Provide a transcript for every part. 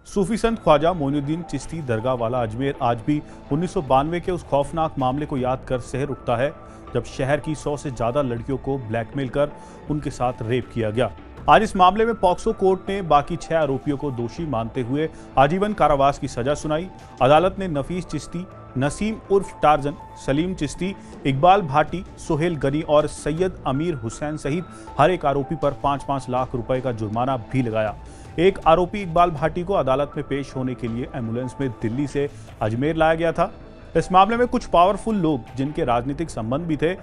सूफी संत ख्वाजा मोइनुद्दीन चिश्ती दरगाह वाला अजमेर आज भी 1992 के उस खौफनाक मामले को याद कर शहर उठता है जब शहर की 100 से ज्यादा लड़कियों को ब्लैकमेल कर उनके साथ रेप किया गया। आज इस मामले में पॉक्सो कोर्ट ने बाकी 6 आरोपियों को दोषी मानते हुए आजीवन कारावास की सजा सुनाई। अदालत ने नफीस चिश्ती, नसीम उर्फ टार्जन, सलीम चिश्ती, इकबाल भाटी, सोहेल गनी और सैयद अमीर हुसैन सहित हर एक आरोपी पर 5-5 लाख रुपए का जुर्माना भी लगाया। एक आरोपी इकबाल भाटी को अदालत में पेश होने के लिए एम्बुलेंस में दिल्ली से अजमेर लाया गया था। इस मामले में कुछ पावरफुल लोग जिनके राजनीतिक संबंध भी थे,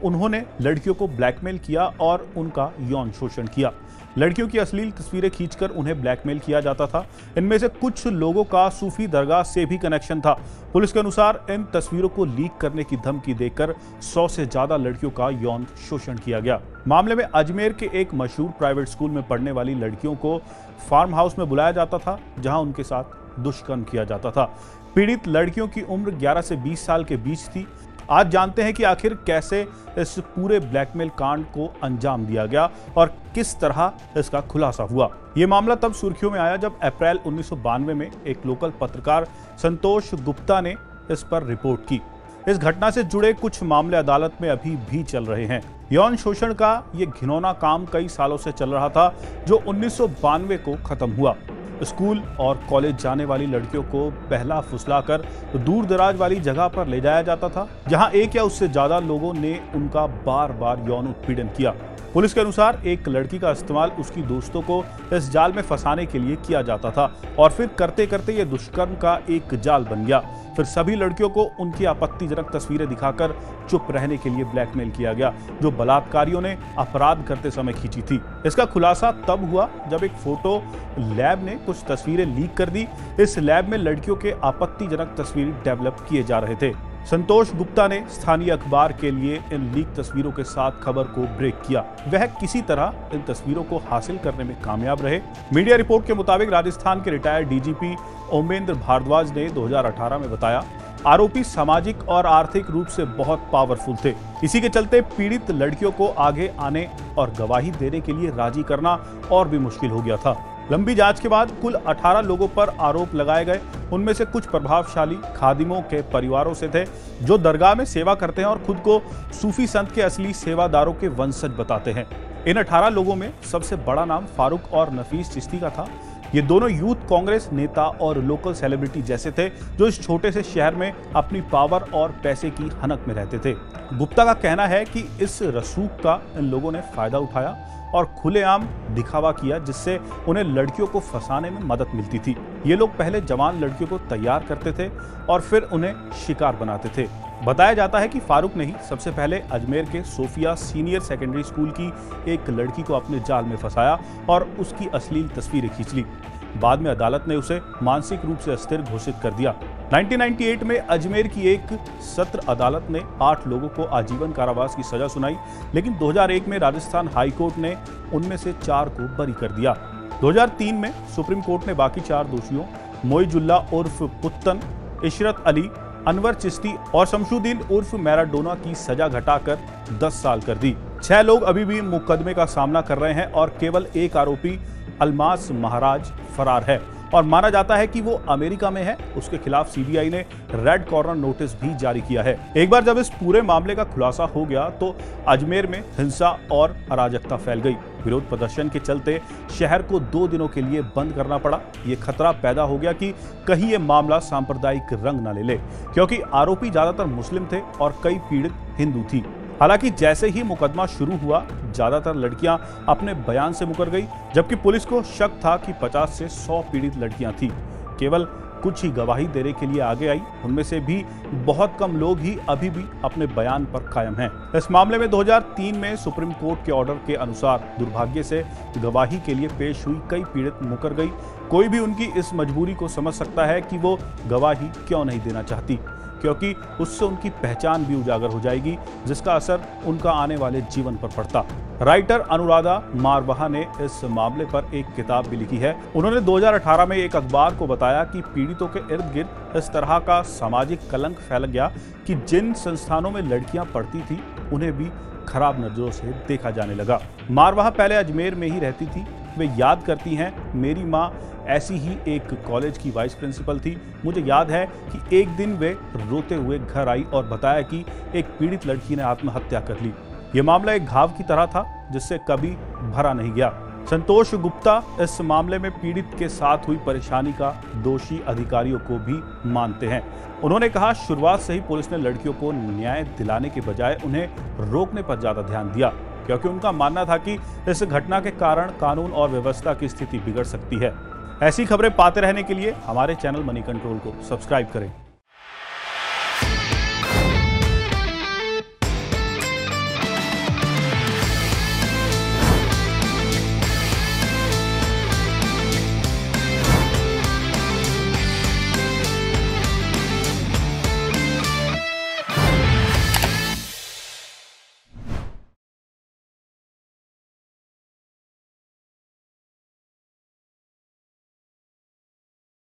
उन्होंने लड़कियों को ब्लैकमेल किया और उनका यौन शोषण किया। लड़कियों की अश्लील तस्वीरें खींचकर उन्हें ब्लैकमेल किया जाता था। इनमें से कुछ लोगों का सूफी दरगाह से भी कनेक्शन था। पुलिस के अनुसार इन तस्वीरों को लीक करने की धमकी देकर 100 से ज्यादा लड़कियों का यौन शोषण किया गया। मामले में अजमेर के एक मशहूर प्राइवेट स्कूल में पढ़ने वाली लड़कियों को फार्म हाउस में बुलाया जाता था, जहां उनके साथ दुष्कर्म किया जाता था। पीड़ित लड़कियों की उम्र 11 से 20 साल के बीच थी। आज जानते हैं कि आखिर कैसे इस पूरे ब्लैकमेल कांड को अंजाम दिया गया और किस तरह इसका खुलासा हुआ। ये मामला तब सुर्खियों में आया जब अप्रैल 1992 में एक लोकल पत्रकार संतोष गुप्ता ने इस पर रिपोर्ट की। इस घटना से जुड़े कुछ मामले अदालत में अभी भी चल रहे हैं। यौन शोषण का ये घिनौना काम कई सालों से चल रहा था, जो 1992 को खत्म हुआ। स्कूल और कॉलेज जाने वाली लड़कियों को बहला फुसलाकर दूर दराज वाली जगह पर ले जाया जाता था, जहां एक या उससे ज्यादा लोगों ने उनका बार बार यौन उत्पीड़न किया। पुलिस के अनुसार एक लड़की का इस्तेमाल उसकी दोस्तों को इस जाल में फंसाने के लिए किया जाता था और फिर करते करते ये दुष्कर्म का एक जाल बन गया। फिर सभी लड़कियों को उनकी आपत्तिजनक तस्वीरें दिखाकर चुप रहने के लिए ब्लैकमेल किया गया, जो बलात्कारियों ने अपराध करते समय खींची थी। इसका खुलासा तब हुआ जब एक फोटो लैब ने कुछ तस्वीरें लीक कर दी। इस लैब में लड़कियों के आपत्तिजनक तस्वीर डेवलप किए जा रहे थे। संतोष गुप्ता ने स्थानीय अखबार के लिए इन लीक तस्वीरों के साथ खबर को ब्रेक किया। वह किसी तरह इन तस्वीरों को हासिल करने में कामयाब रहे। मीडिया रिपोर्ट के मुताबिक राजस्थान के रिटायर्ड डीजीपी ओमेंद्र भारद्वाज ने 2018 में बताया, आरोपी सामाजिक और आर्थिक रूप से बहुत पावरफुल थे। इसी के चलते पीड़ित लड़कियों को आगे आने और गवाही देने के लिए राजी करना और भी मुश्किल हो गया था। लंबी जांच के बाद कुल 18 लोगों पर आरोप लगाए गए। उनमें से कुछ प्रभावशाली खादिमों के परिवारों से थे, जो दरगाह में सेवा करते हैं और खुद को सूफी संत के असली सेवादारों के वंशज बताते हैं। इन 18 लोगों में सबसे बड़ा नाम फारूक और नफीस चिश्ती का था। ये दोनों यूथ कांग्रेस नेता और लोकल सेलिब्रिटी जैसे थे, जो इस छोटे से शहर में अपनी पावर और पैसे की हनक में रहते थे। गुप्ता का कहना है कि इस रसूख का इन लोगों ने फायदा उठाया और खुलेआम दिखावा किया, जिससे उन्हें लड़कियों को फंसाने में मदद मिलती थी। ये लोग पहले जवान लड़कियों को तैयार करते थे और फिर उन्हें शिकार बनाते थे। बताया जाता है कि फारूक ने ही सबसे पहले अजमेर के सोफिया सीनियर सेकेंडरी स्कूल की एक लड़की को अपने जाल में फंसाया और उसकी अश्लील तस्वीरें खींच ली। बाद में अदालत ने उसे मानसिक रूप से अस्थिर घोषित कर दिया। 1998 में अजमेर की एक सत्र अदालत ने 8 लोगों को आजीवन कारावास की सजा सुनाई, लेकिन 2001 में राजस्थान हाई कोर्ट ने उनमें से 4 को बरी कर दिया। 2003 में सुप्रीम कोर्ट ने बाकी 4 दोषियों मोइजुल्ला उर्फ पुत्तन, इशरत अली, अनवर चिश्ती और शमशुद्दीन उर्फ मैराडोना की सजा घटाकर 10 साल कर दी। 6 लोग अभी भी मुकदमे का सामना कर रहे हैं और केवल एक आरोपी अलमास महाराज फरार है और माना जाता है कि वो अमेरिका में है। उसके खिलाफ सीबीआई ने रेड कॉर्नर नोटिस भी जारी किया है। एक बार जब इस पूरे मामले का खुलासा हो गया तो अजमेर में हिंसा और अराजकता फैल गई। विरोध प्रदर्शन के चलते शहर को 2 दिनों के लिए बंद करना पड़ा। ये खतरा पैदा हो गया कि कहीं ये मामला सांप्रदायिक रंग न ले ले, क्योंकि आरोपी ज्यादातर मुस्लिम थे और कई पीड़ित हिंदू थी। हालांकि जैसे ही मुकदमा शुरू हुआ, ज्यादातर लड़कियां अपने बयान से मुकर गई, जबकि पुलिस को शक था कि 50 से 100 पीड़ित लड़कियां थीं। केवल कुछ ही गवाही देने के लिए आगे आई। उनमें से भी बहुत कम लोग ही अभी भी अपने बयान पर कायम हैं। इस मामले में 2003 में सुप्रीम कोर्ट के ऑर्डर के अनुसार दुर्भाग्य से गवाही के लिए पेश हुई कई पीड़ित मुकर गई। कोई भी उनकी इस मजबूरी को समझ सकता है कि वो गवाही क्यों नहीं देना चाहती, क्योंकि उससे उनकी पहचान भी उजागर हो जाएगी, जिसका असर उनका आने वाले जीवन पर पड़ता। राइटर अनुराधा मारवाहा ने इस मामले पर एक किताब भी लिखी है। उन्होंने 2018 में एक अखबार को बताया कि पीड़ितों के इर्द गिर्द इस तरह का सामाजिक कलंक फैल गया कि जिन संस्थानों में लड़कियां पढ़ती थी उन्हें भी खराब नजरों से देखा जाने लगा। मारवाहा पहले अजमेर में ही रहती थी। वे याद करती हैं, मेरी माँ ऐसी ही एक कॉलेज की वाइस प्रिंसिपल थी। मुझे याद है कि एक दिन वे रोते हुए घर आई और बताया कि एक पीड़ित लड़की ने आत्महत्या कर ली। ये मामला एक घाव की तरह था जिससे कभी भरा नहीं गया। संतोष गुप्ता इस मामले में पीड़ित के साथ हुई परेशानी का दोषी अधिकारियों को भी मानते हैं। उन्होंने कहा, शुरुआत से ही पुलिस ने लड़कियों को न्याय दिलाने के बजाय उन्हें रोकने पर ज्यादा ध्यान दिया, क्योंकि उनका मानना था कि इस घटना के कारण कानून और व्यवस्था की स्थिति बिगड़ सकती है। ऐसी खबरें पाते रहने के लिए हमारे चैनल मनी कंट्रोल को सब्सक्राइब करें।